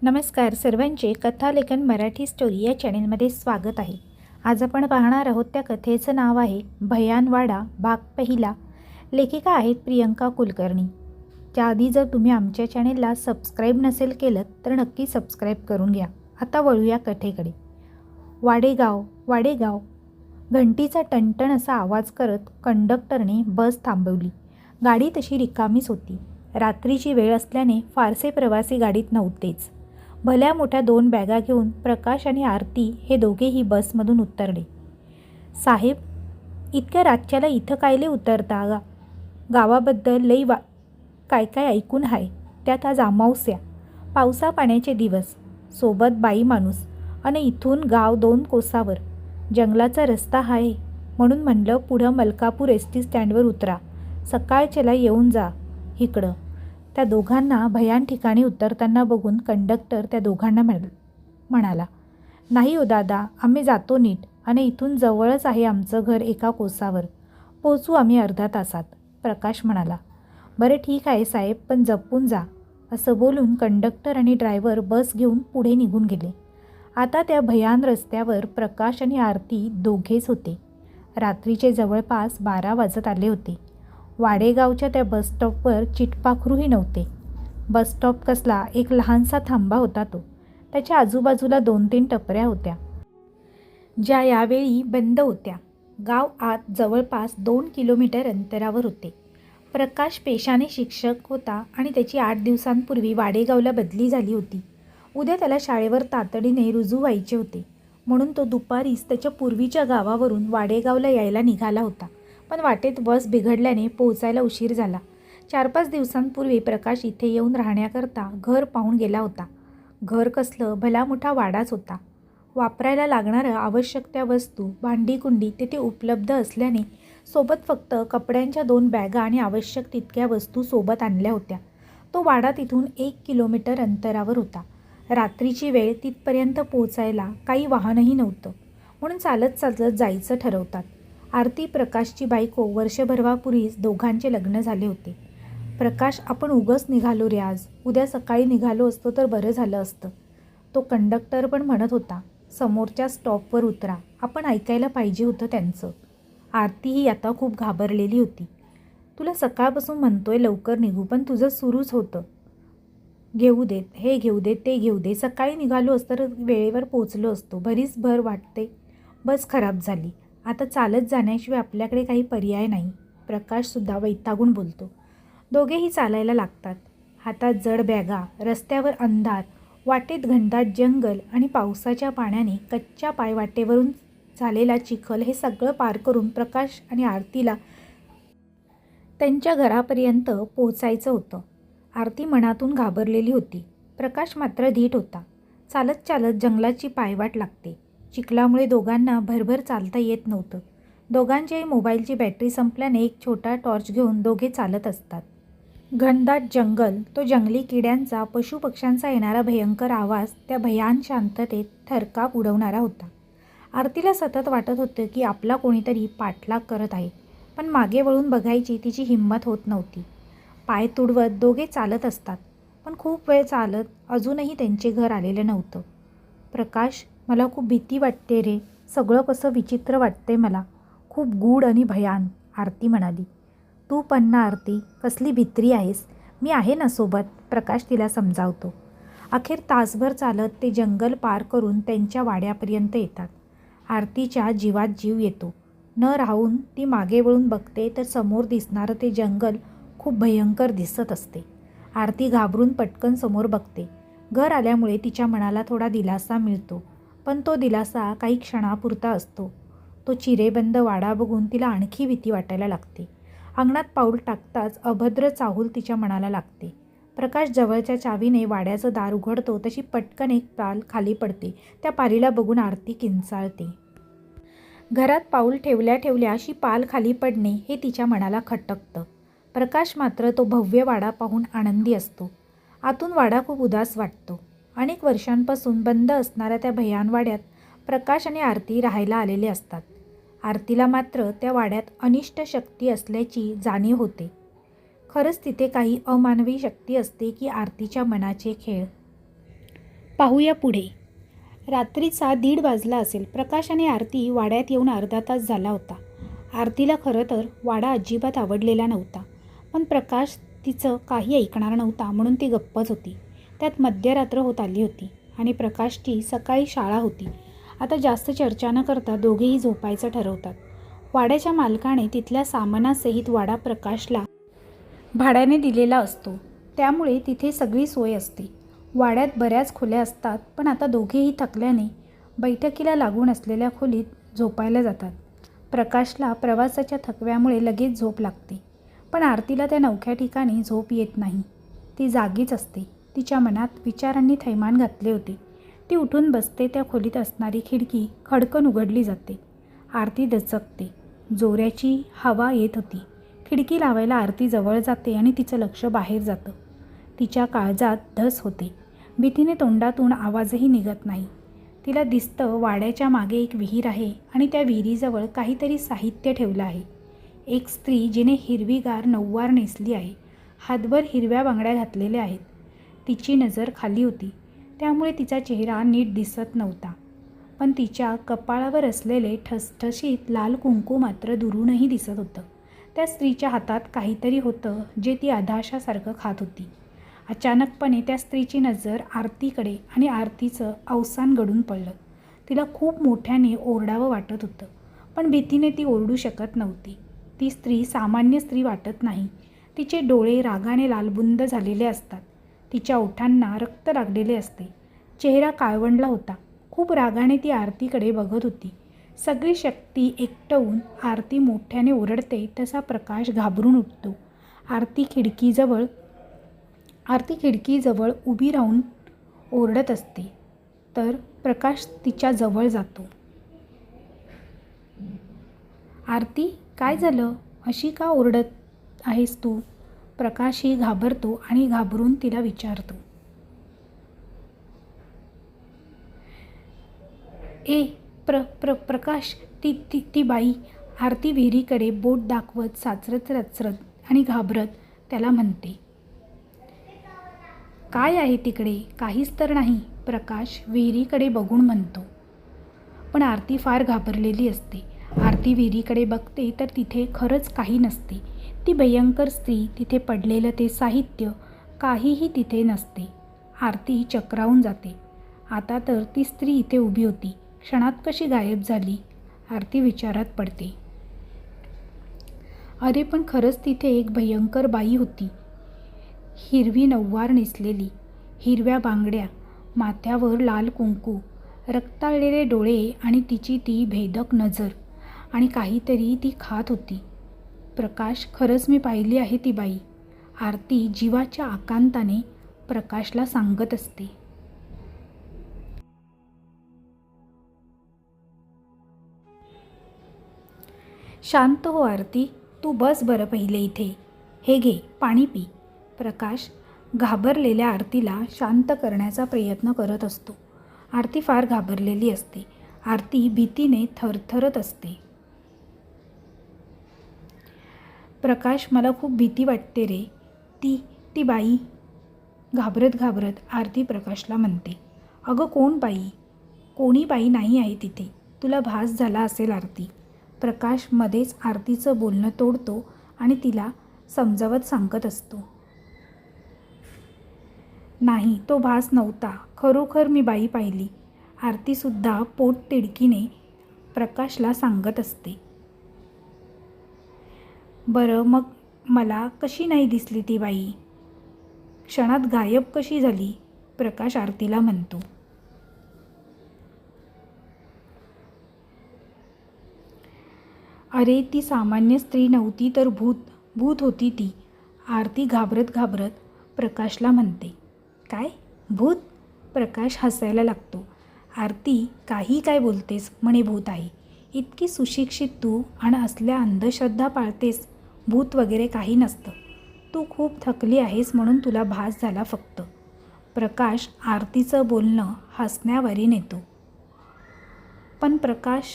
नमस्कार सर्वांचे कथालेखन मराठी स्टोरी या चॅनेलमध्ये स्वागत आहे. आज आपण पाहणार आहोत त्या कथेचं नाव आहे भयानवाडा भाग पहिला. लेखिका आहेत प्रियंका कुलकर्णी. त्याआधी जर तुम्ही आमच्या चॅनेलला सबस्क्राईब नसेल केलं तर नक्की सबस्क्राईब करून घ्या. आता वळूया कथेकडे. वाडेगाव वाडेगाव घंटीचा टणटण असा आवाज करत कंडक्टरने बस थांबवली. गाडी तशी रिकामीच होती. रात्रीची वेळ असल्याने फारसे प्रवासी गाडीत नव्हतेच. भल्या मोठ्या 2 बॅगा घेऊन प्रकाश आणि आरती हे दोघेही बसमधून उतरले. साहेब, इतक्या रातच्याला इथं कायले उतरता गा? गावाबद्दल लई काय काय ऐकून आहे. त्यात आज अमावस्या, पावसा पाण्याचे दिवस, सोबत बाई माणूस आणि इथून गाव 2 कोसावर. जंगलाचा रस्ता आहे म्हणून म्हणलं पुढं मलकापूर एस टी स्टँडवर उतरा. सकाळच्याला येऊन जा इकडं. त्या दोघांना भयान ठिकाणी उतरताना बघून कंडक्टर त्या दोघांना म्हणाला, नाही हो दादा, आम्ही जातो नीट आणि इथून जवळच आहे आमचं घर एका कोसावर. पोचू आम्ही अर्धा तासात. प्रकाश म्हणाला, बरं ठीक आहे साहेब, पण जपून जा. असं बोलून कंडक्टर आणि ड्रायव्हर बस घेऊन पुढे निघून गेले. आता त्या भयान रस्त्यावर प्रकाश आणि आरती दोघेच होते. रात्रीचे जवळपास 12 वाजत आले होते. वाडेगावच्या त्या बसस्टॉपवर चिटपाखरूही नव्हते. बसस्टॉप कसला एक लहानसा थांबा होता तो. त्याच्या आजूबाजूला 2-3 टपऱ्या होत्या ज्या यावेळी बंद होत्या. गाव आत जवळपास 2 किलोमीटर अंतरावर होते. प्रकाश पेशाने शिक्षक होता आणि त्याची 8 दिवसांपूर्वी वाडेगावला बदली झाली होती. उद्या त्याला शाळेवर तातडीने रुजू व्हायचे होते म्हणून तो दुपारीच त्याच्या पूर्वीच्या गावावरून वाडेगावला यायला निघाला होता. पण वाटेत बस बिघडल्याने पोहोचायला उशीर झाला. 4-5 दिवसांपूर्वी प्रकाश इथे येऊन राहण्याकरता घर पाहून गेला होता. घर कसलं, भला मोठा वाडाच होता. वापरायला लागणारं आवश्यक त्या वस्तू, भांडीकुंडी तेथे उपलब्ध असल्याने सोबत फक्त कपड्यांच्या 2 बॅगा आणि आवश्यक तितक्या वस्तू सोबत आणल्या होत्या. तो वाडा तिथून 1 किलोमीटर अंतरावर होता. रात्रीची वेळ तिथपर्यंत पोहोचायला काही वाहनही नव्हतं म्हणून चालत चालत जायचं ठरवतात. आरती प्रकाशची बायको. वर्षभरापूर्वीच दोघांचे लग्न झाले होते. प्रकाश, आपण उगच निघालो रे आज. उद्या सकाळी निघालो असतो तर बरं झालं असतं. तो कंडक्टर पण म्हणत होता, समोरच्या स्टॉपवर उतरा. आपण ऐकायला पाहिजे होतं त्यांचं. आरतीही आता खूप घाबरलेली होती. तुला सकाळपासून म्हणतोय लवकर निघू, पण तुझं सुरूच होतं. घेऊ देत, हे घेऊ दे, ते घेऊ दे. सकाळी निघालो असतं तर वेळेवर पोचलो असतो. भरीच भर वाटते. बस खराब झाली. आता चालत जाण्याशिवाय आपल्याकडे काही पर्याय नाही. प्रकाशसुद्धा वैतागून बोलतो. दोघेही चालायला लागतात. हातात जड बॅगा, रस्त्यावर अंधार, वाटेत घनदाट जंगल आणि पावसाच्या पाण्याने कच्च्या पायवाटेवरून झालेला चिखल हे सगळं पार करून प्रकाश आणि आरतीला त्यांच्या घरापर्यंत पोचायचं होतं. आरती मनातून घाबरलेली होती. प्रकाश मात्र धीट होता. चालत चालत जंगलाची पायवाट लागते. चिखलामुळे दोघांना भरभर चालता येत नव्हतं. दोघांच्याही मोबाईलची बॅटरी संपल्याने एक छोटा टॉर्च घेऊन दोघे चालत असतात. घनदाट जंगल, तो जंगली किड्यांचा, पशुपक्ष्यांचा येणारा भयंकर आवाज त्या भयान शांततेत थरकाप उडवणारा होता. आरतीला सतत वाटत होतं की आपला कोणीतरी पाठलाग करत आहे, पण मागे वळून बघायची तिची हिंमत होत नव्हती. पाय तुडवत दोघे चालत असतात. पण खूप वेळ चालत अजूनही त्यांचे घर आलेलं नव्हतं. प्रकाश, मला खूप भीती वाटते रे. सगळं कसं विचित्र वाटते मला. खूप गूढ आणि भयान. आरती म्हणाली. तू पण ना आरती, कसली भित्री आहेस. मी आहे ना सोबत, प्रकाश तिला समजावतो. अखेर तासभर चालत ते जंगल पार करून त्यांच्या वाड्यापर्यंत येतात. आरतीच्या जीवात जीव येतो. न राहून ती मागे वळून बघते तर समोर दिसणारं ते जंगल खूप भयंकर दिसत असते. आरती घाबरून पटकन समोर बघते. घर आल्यामुळे तिच्या मनाला थोडा दिलासा मिळतो, पण तो दिलासा काही क्षणापुरता असतो. तो चिरेबंद वाडा बघून तिला आणखी भीती वाटायला लागते. अंगणात पाऊल टाकताच अभद्र चाहूल तिच्या मनाला लागते. प्रकाश जवळच्या चावीने वाड्याचं दार उघडतो तशी पटकन एक पाल खाली पडते. त्या पालीला बघून आरती किंचाळते. घरात पाऊल ठेवल्या ठेवल्या अशी पाल खाली पडणे हे तिच्या मनाला खटकतं. प्रकाश मात्र तो भव्य वाडा पाहून आनंदी असतो. आतून वाडा खूप उदास वाटतो. अनेक वर्षांपासून बंद असणाऱ्या त्या भयान वाड्यात प्रकाश आणि आरती राहायला आलेले असतात. आरतीला मात्र त्या वाड्यात अनिष्ट शक्ती असल्याची जाणीव होते. खरंच तिथे काही अमानवी शक्ती असते की आरतीच्या मनाचे खेळ. पाहूया पुढे. रात्रीचा 1:30 वाजला असेल. प्रकाश आणि आरती वाड्यात येऊन अर्धा तास झाला होता. आरतीला खरं तर वाडा अजिबात आवडलेला नव्हता, पण प्रकाश तिचं काही ऐकणार नव्हता म्हणून ती गप्पच होती. त्यात मध्यरात्र होत आली होती आणि प्रकाशची सकाळी शाळा होती. आता जास्त चर्चा न करता दोघेही झोपायचं ठरवतात. वाड्याच्या मालकाने तिथल्या सामानासहित वाडा प्रकाशला भाड्याने दिलेला असतो, त्यामुळे तिथे सगळी सोय असते. वाड्यात बऱ्याच खोल्या असतात, पण आता दोघेही थकल्याने बैठकीला लागून असलेल्या खोलीत झोपायला जातात. प्रकाशला प्रवासाच्या थकव्यामुळे लगेच झोप लागते, पण आरतीला त्या नवख्या ठिकाणी झोप येत नाही. ती जागीच असते. तिच्या मनात विचारांनी थैमान घातले होते. ती उठून बसते. त्या खोलीत असणारी खिडकी खडकन उघडली जाते. आरती दचकते. जोऱ्याची हवा येत होती. खिडकी लावायला आरती जवळ जाते आणि तिचं लक्ष बाहेर जातं. तिच्या काळजात धस होते. भीतीने तोंडातून आवाजही निघत नाही. तिला दिसतं वाड्याच्या मागे एक विहीर आहे आणि त्या विहिरीजवळ काहीतरी साहित्य ठेवलं आहे. एक स्त्री जिने हिरवीगार नऊवार नेसली आहे, हातभर हिरव्या बांगड्या घातलेल्या आहेत. तिची नजर खाली होती, त्यामुळे तिचा चेहरा नीट दिसत नव्हता, पण तिच्या कपाळावर असलेले ठसठशीत लाल कुंकू मात्र दुरूनही दिसत होतं. त्या स्त्रीच्या हातात काहीतरी होतं जे ती अधाशासारखं खात होती. अचानकपणे त्या स्त्रीची नजर आरतीकडे आणि आरतीचं अवसान घडून पडलं. तिला खूप मोठ्याने ओरडावं वाटत होतं, पण भीतीने ती ओरडू शकत नव्हती. ती स्त्री सामान्य स्त्री वाटत नाही. तिचे डोळे रागाने लालबुंद झालेले असतात. तिच्या ओठांना रक्त लागलेले असते. चेहरा काळवंडला होता. खूप रागाने ती आरतीकडे बघत होती. सगळी शक्ती एकटवून आरती मोठ्याने ओरडते तसा प्रकाश घाबरून उठतो. आरती खिडकीजवळ उभी राहून ओरडत असते, तर प्रकाश तिच्या जवळ जातो. आरती, काय झालं? अशी का ओरडत आहेस तू? प्रकाशही घाबरतो आणि घाबरून तिला विचारतो. प्रकाश, ती बाई. आरती विहिरीकडे बोट दाखवत साचरत रचरत आणि घाबरत त्याला म्हणते. काय आहे तिकडे? काहीच तर नाही, प्रकाश विहिरीकडे बघून म्हणतो. पण आरती फार घाबरलेली असते. आरती विहिरीकडे बघते तर तिथे खरंच काही नसते. ती भयंकर स्त्री, तिथे पडलेलं ते साहित्य, काहीही तिथे नसते. आरती चक्रावून जाते. आता तर ती स्त्री इथे उभी होती, क्षणात कशी गायब झाली? आरती विचारात पडते. अरे पण खरंच तिथे एक भयंकर बाई होती. हिरवी नऊवार नेसलेली, हिरव्या बांगड्या, माथ्यावर लाल कुंकू, रक्ताळलेले डोळे आणि तिची ती भेदक नजर, आणि काहीतरी ती खात होती. प्रकाश, खरंच मी पाहिली आहे ती बाई. आरती जीवाच्या आकांताने प्रकाशला सांगत असते. शांत हो आरती, तू बस बरं पहिले इथे. हे घे, पाणी पी. प्रकाश घाबरलेल्या आरतीला शांत करण्याचा प्रयत्न करत असतो. आरती फार घाबरलेली असते. आरती भीतीने थरथरत असते. प्रकाश, मला खूप भीती वाटते रे. ती बाई. घाबरत घाबरत आरती प्रकाशला म्हणते. अगं कोण बाई? कोणी बाई नाही आहे तिथे. तुला भास झाला असेल आरती. प्रकाश मध्येच आरतीचं बोलणं तोडतो आणि तिला समजावत सांगत असतो. नाही, तो भास नव्हता. खरोखर मी बाई पाहिली. आरतीसुद्धा पोटतिडकीने प्रकाशला सांगत असते. बरं मग मला कशी नाही दिसली ती बाई? क्षणात गायब कशी झाली? प्रकाश आरतीला म्हणतो. अरे ती सामान्य स्त्री नव्हती तर भूत होती ती. आरती घाबरत घाबरत प्रकाशला म्हणते. काय? भूत? प्रकाश हसायला लागतो. आरती, काही काय बोलतेस? म्हणे भूत आहे. इतकी सुशिक्षित तू आणि असल्या अंधश्रद्धा पाळतेस. भूत वगैरे काही नसतं. तू खूप थकली आहेस म्हणून तुला भास झाला फक्त. प्रकाश आरतीचं बोलणं हसण्यावारी नेतो. पण प्रकाश,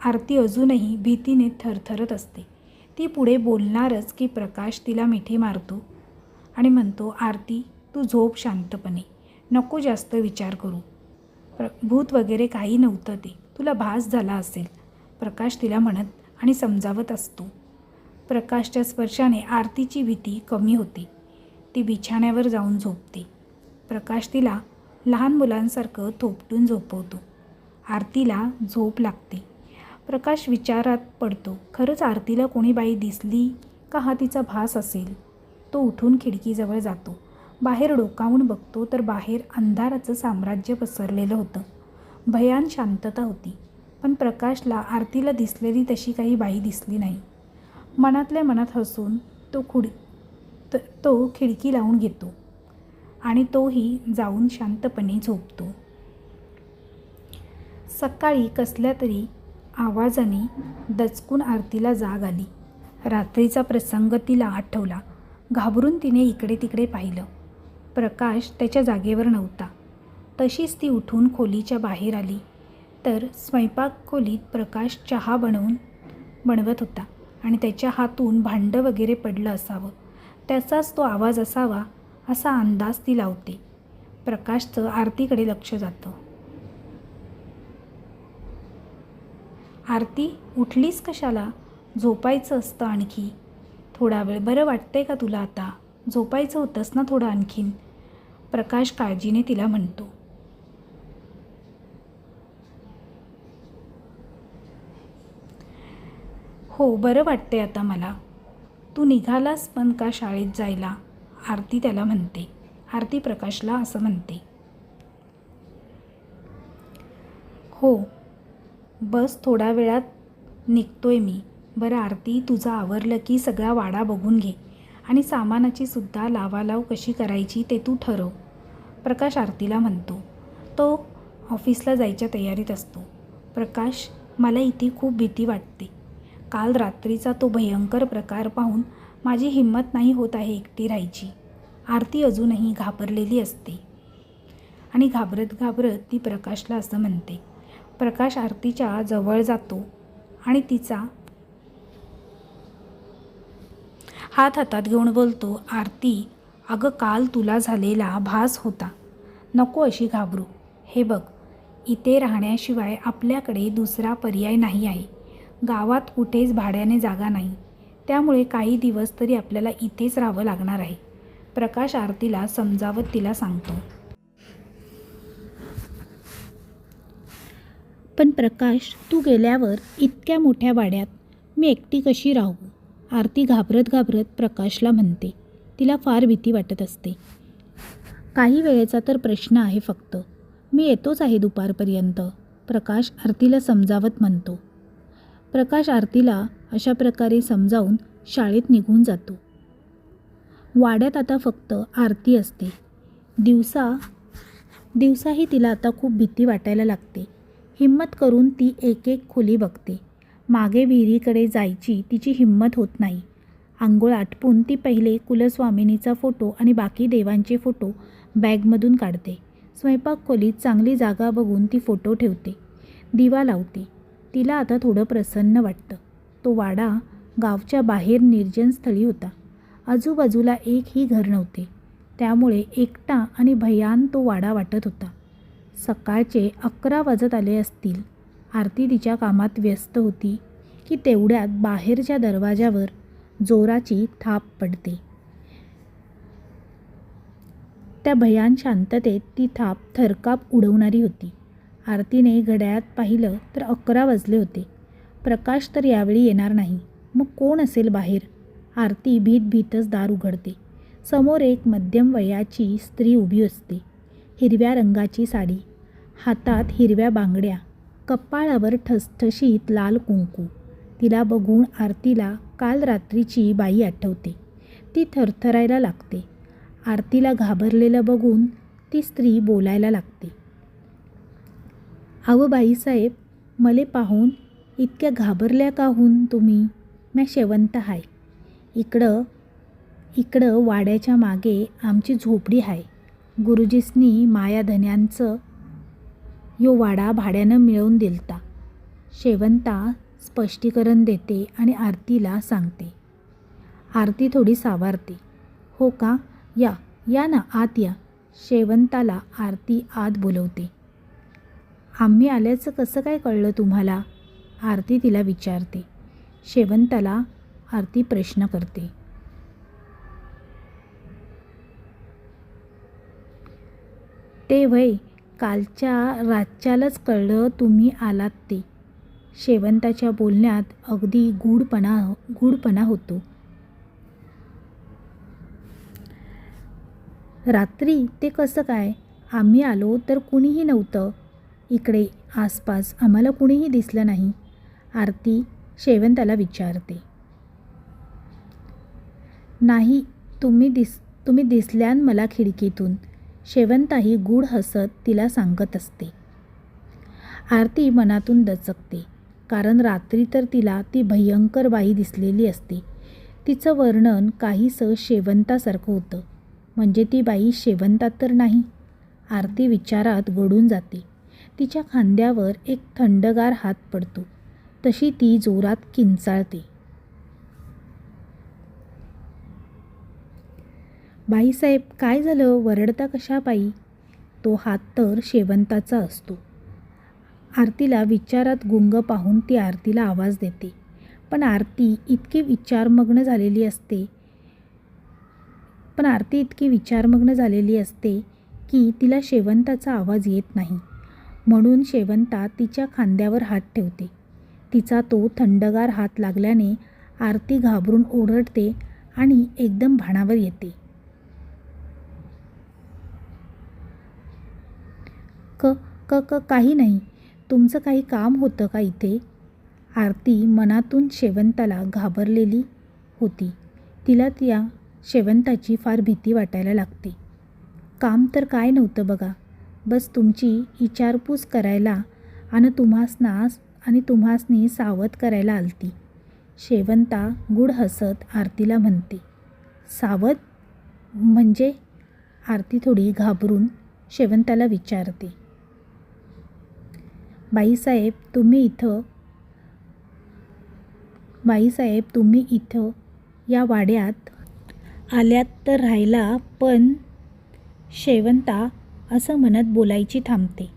आरती अजूनही भीतीने थरथरत असते. ती पुढे बोलणारच की प्रकाश तिला मिठी मारतो आणि म्हणतो. आरती, तू झोप शांतपणे. नको जास्त विचार करू. भूत वगैरे काही नव्हतं ते, तुला भास झाला असेल, प्रकाश तिला म्हणत आणि समजावत असतो. प्रकाशच्या स्पर्शाने आरतीची भीती कमी होते. ती बिछाण्यावर जाऊन झोपते. प्रकाश तिला लहान मुलांसारखं थोपटून झोपवतो. आरतीला झोप लागते. प्रकाश विचारात पडतो. खरंच आरतीला कोणी बाई दिसली का हा तिचा भास असेल? तो उठून खिडकीजवळ जातो. बाहेर डोकावून बघतो तर बाहेर अंधाराचं साम्राज्य पसरलेलं होतं. भयान शांतता होती. पण प्रकाशला आरतीला दिसलेली तशी काही बाई दिसली नाही. मनातल्या मनात हसून तो खिडकी लावून घेतो आणि तोही जाऊन शांतपणे झोपतो. सकाळी कसल्या तरी आवाजाने दचकून आरतीला जाग आली. रात्रीचा प्रसंग तिला आठवला. घाबरून तिने इकडे तिकडे पाहिलं. प्रकाश त्याच्या जागेवर नव्हता. तशीच ती उठून खोलीच्या बाहेर आली तर स्वयंपाक खोलीत प्रकाश चहा बनवत होता आणि त्याच्या हातून भांडं वगैरे पडलं असावं. त्याचाच तो आवाज असावा असा अंदाज ती लावते. प्रकाशचं आरतीकडे लक्ष जातं. आरती, उठलीस कशाला? झोपायचं असतं आणखी थोडा वेळ. बरं वाटतंय का तुला आता? झोपायचं होतंस ना थोडं आणखीन, प्रकाश काळजीने तिला म्हणतो. हो, बरं वाटतंय आता मला. तू निघालास पण का शाळेत जायला? आरती त्याला म्हणते. आरती प्रकाशला असं म्हणते. हो, बस थोड्या वेळात निघतोय मी. बरं आरती, तुझं आवरलं की सगळा वाडा बघून घे आणि सामानाची सुद्धा लावालाव कशी करायची ते तू ठरव, प्रकाश आरतीला म्हणतो. तो ऑफिसला जायच्या तयारीत असतो. प्रकाश, मला इथे खूप भीती वाटते. काल रात्रीचा तो भयंकर प्रकार पाहून माझी हिंमत नाही होत आहे एकटी राहायची. आरती अजूनही घाबरलेली असते आणि घाबरत घाबरत ती प्रकाशला असं म्हणते. प्रकाश आरतीच्या जवळ जातो आणि तिचा हात हातात घेऊन बोलतो. आरती, अगं काल तुला झालेला भास होता. नको अशी घाबरू. हे बघ, इथे राहण्याशिवाय आपल्याकडे दुसरा पर्याय नाही आहे. गावात कुठेच भाड्याने जागा नाही. त्यामुळे काही दिवस तरी आपल्याला इथेच राहावं लागणार आहे, प्रकाश आरतीला समजावत तिला सांगतो. पण प्रकाश, तू गेल्यावर इतक्या मोठ्या वाड्यात मी एकटी कशी राहू? आरती घाबरत घाबरत प्रकाशला म्हणते. तिला फार भीती वाटत असते. काही वेळेचा तर प्रश्न आहे फक्त. मी येतोच आहे दुपारपर्यंत, प्रकाश आरतीला समजावत म्हणतो. प्रकाश आरतीला अशा प्रकारे समजावून शाळेत निघून जातो. वाड्यात आता फक्त आरती असते. दिवसाही तिला आता खूप भीती वाटायला लागते. हिम्मत करून ती एक एक खोली बघते. मागे विहिरीकडे जायची तिची हिम्मत होत नाही. आंघोळ आटपून ती पहिले कुलस्वामिनीचा फोटो आणि बाकी देवांचे फोटो बॅगमधून काढते. स्वयंपाक खोलीत चांगली जागा बघून ती फोटो ठेवते. दिवा लावते. तिला आता थोडं प्रसन्न वाटतं. तो वाडा गावच्या बाहेर निर्जन स्थळी होता. आजूबाजूला एकही घर नव्हते. त्यामुळे एकटा आणि भयान तो वाडा वाटत होता. सकाळचे 11 वाजत आले असतील. आरती तिच्या कामात व्यस्त होती की तेवढ्यात बाहेरच्या दरवाजावर जोराची थाप पडते. त्या भयान शांततेत ती थाप थरकाप उडवणारी होती. आरतीने घड्याळात पाहिलं तर 11 वाजले होते. प्रकाश तर यावेळी येणार नाही. मग कोण असेल बाहेर? आरती भीतच दार उघडते. समोर एक मध्यम वयाची स्त्री उभी असते. हिरव्या रंगाची साडी, हातात हिरव्या बांगड्या, कपाळावर ठसठशीत लाल कुंकू. तिला बघून आरतीला काल रात्रीची बाई आठवते. ती थरथरायला लागते. आरतीला घाबरलेलं बघून ती स्त्री बोलायला लागते. अहो बाईसाहेब, मले पाहून इतक्या घाबरल्या काहून तुम्ही? म्या शेवंत हाय. इकडं वाड्याच्या मागे आमची झोपडी आहे. गुरुजीसनी मायाधन्यांचं यो वाडा भाड्यानं मिळवून दिलता. शेवंता स्पष्टीकरण देते आणि आरतीला सांगते. आरती थोडी सावरते. हो का? या ना आत या. शेवंताला आरती आत बोलवते. आम्ही आल्याचं कसं काय कळलं तुम्हाला? आरती तिला विचारते. शेवंताला आरती प्रश्न करते. ते वय कालच्या रातच्यालाच कळलं तुम्ही आलात ते. शेवंताच्या बोलण्यात अगदी गूढपणा होतो. रात्री ते कसं काय? आम्ही आलो तर कुणीही नव्हतं इकडे आसपास, आम्हाला कुणीही दिसलं नाही. आरती शेवंताला विचारते. नाही, तुम्ही दिसल्यान मला खिडकीतून. शेवंताही गूढ हसत तिला सांगत असते. आरती मनातून दचकते, कारण रात्री तर तिला ती भयंकर बाई दिसलेली असते. तिचं वर्णन काहीसं शेवंतासारखं होतं. म्हणजे ती बाई शेवंतात तर नाही? आरती विचारात गढून जाते. तिच्या खांद्यावर एक थंडगार हात पडतो. तशी ती जोरात किंचाळते. बाईसाहेब, काय झालं? वरडता कशा पायी? तो हात तर शेवंताचा असतो. आरतीला विचारात गुंग पाहून ती आरतीला आवाज देते. पण आरती इतकी विचारमग्न झालेली असते की तिला शेवंताचा आवाज येत नाही. म्हणून शेवंता तिच्या खांद्यावर हात ठेवते. तिचा तो थंडगार हात लागल्याने आरती घाबरून ओरडते आणि एकदम भानावर येते. काही नाही. तुमचं काही काम होतं का इथे? आरती मनातून शेवंताला घाबरलेली होती. तिला त्या शेवंताची फार भीती वाटायला लागते. काम तर काय नव्हतं बघा. बस तुमची विचारपूस करायला आणि तुम्हासनी सावध करायला आलती. शेवंता गूढ हसत आरतीला म्हणते. सावध म्हणजे? आरती थोडी घाबरून शेवंताला विचारते. बाईसाहेब, तुम्ही इथं या वाड्यात आल्यात तर राहायला, पण शेवंता असं म्हणत बोलायची थांबते.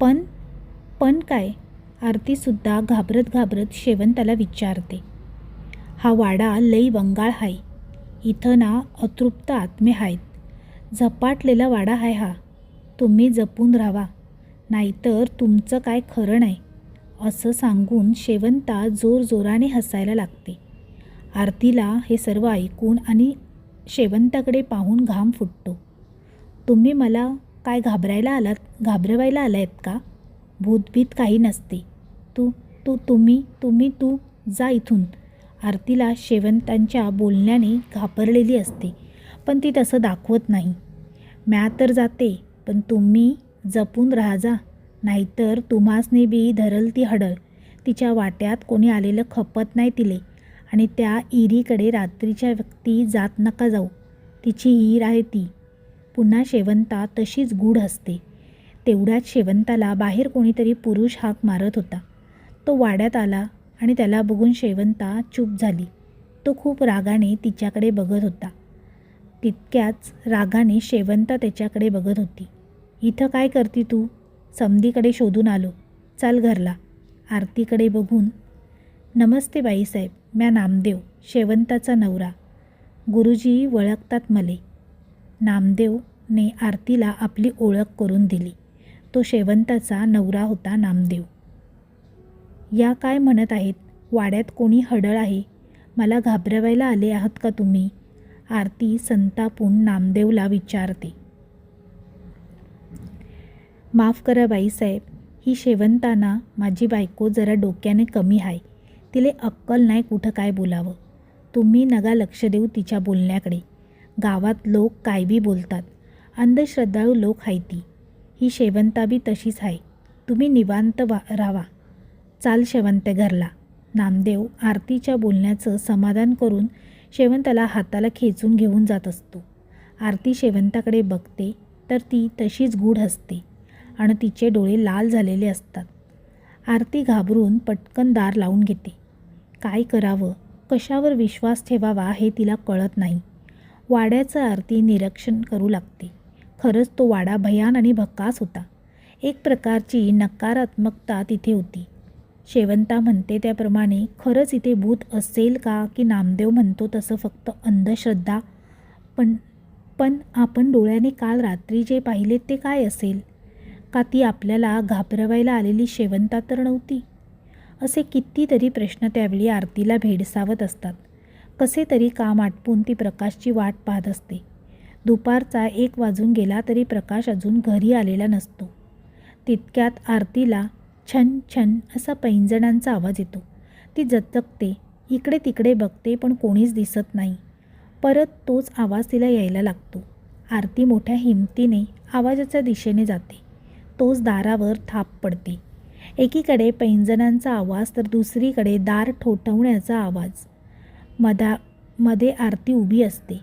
पण काय? आरतीसुद्धा घाबरत शेवंताला विचारते. हा वाडा लई वंगाळ हाय. इथं ना अतृप्त आत्मे आहेत. झपाटलेला वाडा हाय हा. तुम्ही जपून राहावा, नाहीतर तुमचं काय खरं नाही. असं सांगून शेवंता जोरजोराने हसायला लागते. आरतीला हे सर्व ऐकून आणि शेवंताकडे पाहून घाम फुटतो. तुम्ही मला काय घाबरवायला आलायत का? भूतभीत काही नसते. तू जा इथून. आरतीला शेवंतांच्या बोलण्याने घाबरलेली असते, पण ती तसं दाखवत नाही. म्या तर जाते, पण तुम्ही जपून राहा जा, नाहीतर तुम्हासनी बी धरल ती हडळ. तिच्या वाट्यात कोणी आलेलं खपत नाही तिले. आणि त्या इरीकडे रात्रीच्या व्यक्ती जात नका जाऊ. तिची ईर आहे ती. पुन्हा शेवंता तशीच गूढ हसते. तेवढ्यात शेवंताला बाहेर कोणीतरी पुरुष हाक मारत होता. तो वाड्यात आला आणि त्याला बघून शेवंता चूप झाली. तो खूप रागाने तिच्याकडे बघत होता. तितक्याच रागाने शेवंता त्याच्याकडे बघत होती. इथं काय करती तू? समधीकडे शोधून आलो. चाल घरला. आरतीकडे बघून, नमस्ते बाईसाहेब, म्या नामदेव, शेवंताचा नवरा. गुरुजी ओळखतात मले. नामदेवने आरतीला आपली ओळख करून दिली. तो शेवंताचा नवरा होता नामदेव. या काय म्हणत आहेत? वाड्यात कोणी हडळ आहे? मला घाबरवायला आले आहात का तुम्ही? आरती संतापून नामदेवला विचारते. माफ करा बाईसाहेब, ही शेवंताना माझी बायको जरा डोक्याने कमी आहे. तिले अक्कल नाही कुठं काय बोलावं. तुम्ही नगा लक्ष देऊ तिच्या बोलण्याकडे. गावात लोक काय बी बोलतात. अंधश्रद्धाळू लोक आहे ती. ही शेवंता बी तशीच आहे. तुम्ही निवांत राहावा. चाल शेवंते घरला. नामदेव आरतीच्या बोलण्याचं समाधान करून शेवंताला हाताला खेचून घेऊन जात असतो. आरती शेवंताकडे बघते तर ती तशीच गूढ हसते आणि तिचे डोळे लाल झालेले असतात. आरती घाबरून पटकन दार लावून घेते. काय करावं, कशावर विश्वास ठेवावा हे तिला कळत नाही. वाड्याचं आरती निरीक्षण करू लागते. खरंच तो वाडा भयान आणि भकास होता. एक प्रकारची नकारात्मकता तिथे होती. शेवंता म्हणते त्याप्रमाणे खरंच इथे भूत असेल का, की नामदेव म्हणतो तसं फक्त अंधश्रद्धा? पण पण आपण डोळ्याने काल रात्री जे पाहिले ते काय असेल? का ती आपल्याला घाबरवायला आलेली शेवंता तर नव्हती? असे कितीतरी प्रश्न त्यावेळी आरतीला भेडसावत असतात. कसे तरी काम आटपून ती प्रकाशची वाट पाहत असते. दुपारचा 1 वाजून गेला तरी प्रकाश अजून घरी आलेला नसतो. तितक्यात आरतीला छन छन असा पैंजणांचा आवाज येतो. ती जगते, इकडे तिकडे बघते पण कोणीच दिसत नाही. परत तोच आवाज तिला यायला लागतो. आरती मोठ्या हिमतीने आवाजाच्या दिशेने जाते. तोच दारावर थाप पडते. एकीकडे पैंजणांचा आवाज तर दुसरीकडे दार ठोठवण्याचा आवाज. मध्ये आरती उभी असते.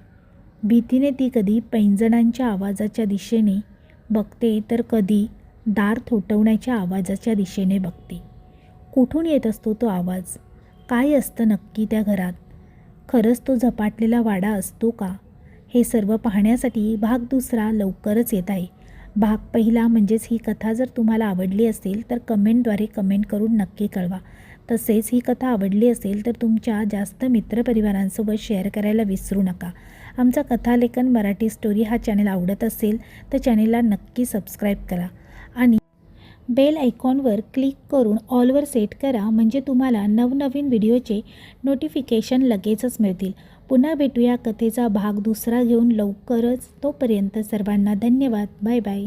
भीतीने ती कधी पैंजणांच्या आवाजाच्या दिशेने बघते तर कधी दार थोठवण्याच्या आवाजाच्या दिशेने बघते. कुठून येत असतो तो आवाज? काय असतं नक्की त्या घरात? खरंच तो झपाटलेला वाडा असतो का? हे सर्व पाहण्यासाठी भाग 2 लवकरच येत आहे. भाग 1 म्हणजेच ही कथा जर तुम्हाला आवडली असेल तर कमेंटद्वारे कमेंट करून नक्की कळवा. तसेच ही कथा आवडली असेल तर तुमच्या जास्त मित्रपरिवारांसोबत शेअर करायला विसरू नका. आमचा कथालेखन मराठी स्टोरी हा चॅनल आवडत असेल तर चॅनलला नक्की सबस्क्राईब करा आणि बेल आयकॉनवर क्लिक करून ऑलवर सेट करा, म्हणजे तुम्हाला नवनवीन व्हिडिओचे नोटिफिकेशन लगेचच मिळतील. पुन्हा भेटूया कथेचा भाग 2 घेऊन लवकरच. तोपर्यंत सर्वांना धन्यवाद. Bye bye.